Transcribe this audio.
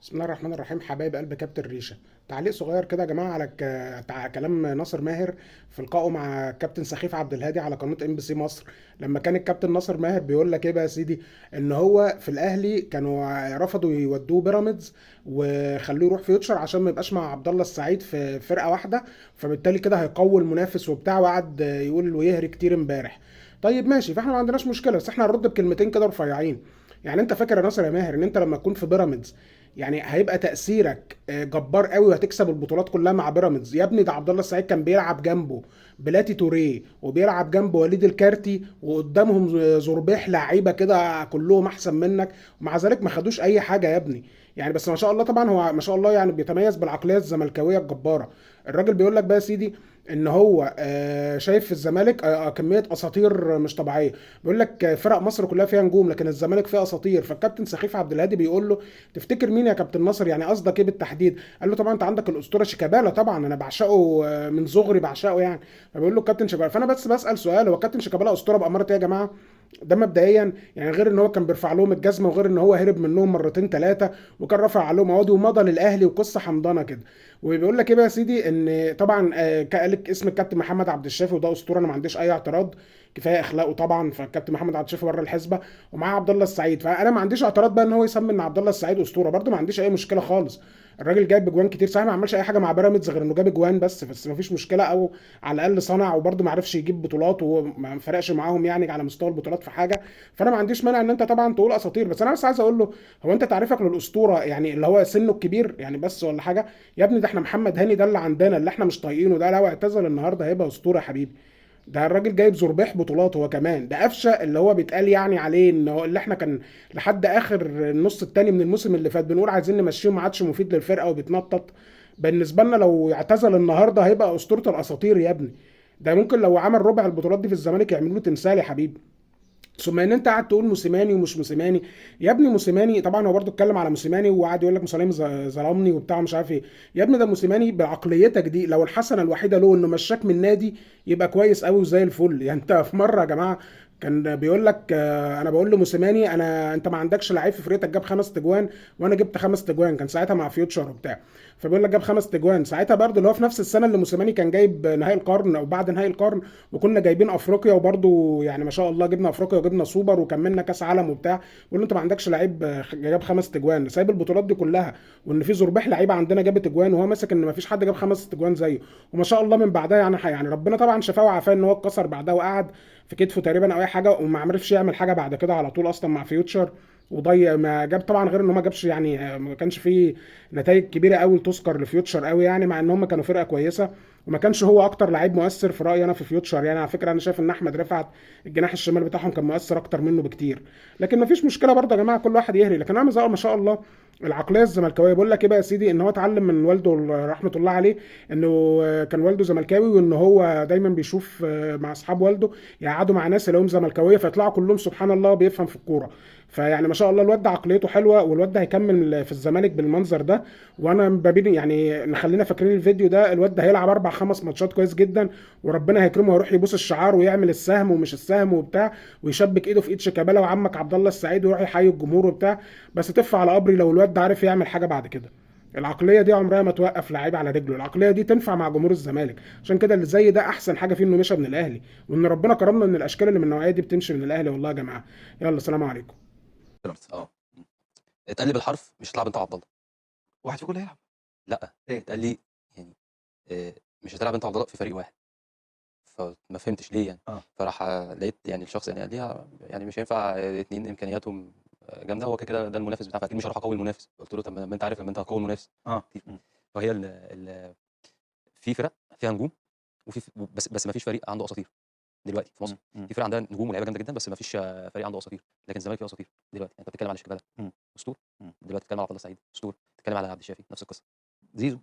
بسم الله الرحمن الرحيم. حبايب قلب كابتن ريشه، تعليق صغير كده يا جماعه على كلام ناصر ماهر في لقائه مع كابتن سخيف عبد الهادي على قناه ام بي سي مصر. لما كان الكابتن ناصر ماهر بيقول لك ايه بقى يا سيدي، ان هو في الاهلي كانوا رفضوا يودوه بيراميدز وخلوه يروح فيوتشر عشان ما يبقاش مع عبد الله السعيد في فرقه واحده، فبالتالي كده هيقوي المنافس وبتاع، وقعد يقول ويهري كتير امبارح. طيب ماشي، فاحنا ما عندناش مشكله، بس احنا هنرد بكلمتين كده رفيعين. يعني انت فاكر يا ناصر يا ماهر ان انت لما تكون في بيراميدز يعني هيبقى تأثيرك جبار قوي وهتكسب البطولات كلها مع بيراميدز؟ يا ابني ده عبد الله السعيد كان بيلعب جنبه بلاتي توريه، وبيلعب جنبه وليد الكارتي، وقدامهم زربيح لعيبه كده كلهم احسن منك، ومع ذلك ما خدوش اي حاجه يا ابني. يعني بس ما شاء الله طبعا، هو ما شاء الله يعني بيتميز بالعقليه الزملكاويه الجباره. الراجل بيقول لك بقى يا سيدي ان هو شايف في الزمالك كميه اساطير مش طبيعيه. بيقول لك فرق مصر كلها فيها نجوم لكن الزمالك فيها اساطير. فالكابتن سخيف عبد الهادي بيقول له تفتكر مين يا كابتن ناصر؟ يعني قصدك ايه بالتحديد؟ قال له طبعا انت عندك الاسطوره شيكابالا، طبعا انا بعشقه من صغري بعشقه يعني. فبيقول له كابتن شيكابالا. فانا بس بسال سؤال، هو كابتن شيكابالا اسطوره باماره ايه يا جماعه؟ ده مبدئيا يعني، غير ان هو كان بيرفع لهم الجزمه، وغير ان هو هرب منهم مرتين ثلاثه وكان رفع عليهم قواضي ومضى للاهلي وقصه حمضانه كده. وبيقول لك ايه بقى يا سيدي، ان طبعا قال لك اسم الكابتن محمد عبد الشافي وده اسطوره، انا ما عنديش اي اعتراض، كفايه اخلاقه طبعا. فالكابتن محمد عبد الشافي بره الحسبه، ومعاه عبد الله السعيد، فانا ما عنديش اعتراض بقى ان هو يسمي ان عبد الله السعيد اسطوره، برده ما عنديش اي مشكله خالص. الراجل جايب اجوان كتير صحيح، ما عملش اي حاجه مع بيراميدز غير انه جاب اجوان بس ما فيش مشكله، او على الاقل صنع، وبرده ما عرفش يجيب بطولات وما فرقش معاهم يعني على مستوى البطولات في حاجه. فانا ما عنديش مانع ان انت طبعا تقول اساطير، بس انا بس عايز اقول له، هو انت تعريفك للاسطوره يعني اللي هو سنه الكبير يعني بس ولا حاجه؟ يا ابني ده احنا محمد هاني ده اللي عندنا اللي احنا مش طايقينه ده، لو اعتزل النهارده هيبقى اسطوره يا حبيبي. ده الراجل جايب زربيح بطولات هو كمان، ده قفشه اللي هو بيتقال يعني عليه ان هو اللي احنا كان لحد اخر النص التاني من الموسم اللي فات بنقول عايزين نمشيه وما عادش مفيد للفرقه وبيتنطط. بالنسبه لنا لو اعتزل النهارده هيبقى اسطوره الاساطير يا ابني. ده ممكن لو عمل ربع البطولات دي في الزمالك يعملوا له تمثال يا حبيبي. ثم ان انت قاعد تقول موسيماني ومش موسيماني. يا ابني موسيماني طبعا، هو برضه اتكلم على موسيماني وقعد يقول لك موسيماني ظلمني وبتاع مش عارف ايه. يا ابني ده موسيماني بعقليتك دي لو الحسنه الوحيده له انه مشاك من نادي يبقى كويس قوي وزي الفل. يعني انت في مره يا جماعه كان بيقول لك انا بقول لموسيماني انت ما عندكش لعيب في فرقتك جاب 5 تجوان وانا جبت 5 تجوان، كان ساعتها مع فيوتشر وبتاع. فبيقول لك جاب 5 تجوان ساعتها برضه، اللي هو في نفس السنه اللي موسيماني كان جايب نهائي القرن او بعد نهائي القرن، وكنا جايبين افريقيا وبرضو يعني ما شاء الله جبنا افريقيا وجبنا سوبر وكملنا كاس عالم وبتاع. بيقول له انت ما عندكش لعيب جاب 5 تجوان سايب البطولات دي كلها، وان في زربيح لعيبه عندنا جابت اجوان وهو ماسك ان ما فيش حد جاب 5 تجوان زيه. وما شاء الله من بعدها يعني ربنا طبعا شفاه وعافاه ان هو اتكسر بعدها وقعد في كتفه تقريبا او اي حاجه، وما عرفش يعمل حاجه بعد كده على طول اصلا مع فيوتشر. وضيع ما جاب طبعا، غير ان هو ما جابش يعني ما كانش فيه نتائج كبيره قوي تذكر لفيوتشر قوي يعني، مع ان هم كانوا فرقه كويسه. وما كانش هو اكتر لعيب مؤثر في رايي انا في فيوتشر يعني. على فكره انا شايف ان احمد رفعت الجناح الشمال بتاعهم كان مؤثر اكتر منه بكتير. لكن ما فيش مشكله برضه يا جماعه، كل واحد يهري. لكن انا ما شاء الله العقليه الزملكاويه، بقول لك ايه بقى يا سيدي، ان هو اتعلم من والده رحمه الله عليه، انه كان والده زملكاوي، وان هو دايما بيشوف مع اصحاب والده يقعدوا مع ناس اللي هم زملكاويه فيطلعوا كلهم سبحان الله بيفهم في الكوره. فيعني ما شاء الله الواد ده عقليته حلوه، والواد ده هيكمل في الزمالك بالمنظر ده. وانا ببين يعني نخلينا فاكرين الفيديو ده، الواد ده هيلعب 4 5 ماتشات كويس جدا، وربنا هيكرمه ويروح يبوس الشعار ويعمل السهم ومش السهم وبتاع، ويشبك ايده في ايد شيكابالا وعمك عبد الله السعيد ويروح يحيي الجمهور وبتاع. بس تف على قبري لو الواد ده عارف يعمل حاجه بعد كده. العقليه دي عمرها ما توقف لعيب على رجله، العقليه دي تنفع مع جمهور الزمالك. عشان كده اللي زي ده احسن حاجه فيه انه مشى من الاهلي، وان ربنا كرمنا ان الاشكال اللي من النوعيه دي بتمشي من الاهلي والله يا جماعه. يلا سلام عليكم. بيراميدز اتقال لي بالحرف مش هتلعب انت وعبد الله. واحد فيكم اللي هيلعب. لا ليه؟ اتقال لي يعني آه، مش هتلعب انت وعبد الله في فريق واحد. فما فهمتش ليه يعني. اه فراح لقيت يعني الشخص يعني قال لي يعني مش هينفع اتنين امكانياتهم جامده، هو كده كده ده المنافس بتاعك فاكيد مش هروح اقوي المنافس. قلت له طب ما انت عارف لما انت هتقوي المنافس اه كتير. فهي في فرق فيها نجوم، بس ما فيش فريق عنده اساطير دلوقتي في مصر. في فرق عندها نجوم ولاعيبه جامده جدا بس ما فيش فريق عنده اساطير. لكن الزمالك فيه اساطير دلوقتي. يعني انت بتتكلم على شيكابالا مم. اسطوره، مم. دلوقتي بتتكلم على عبد الله السعيد اسطوره، بتتكلم على عبد الشافي نفس القصه. زيزو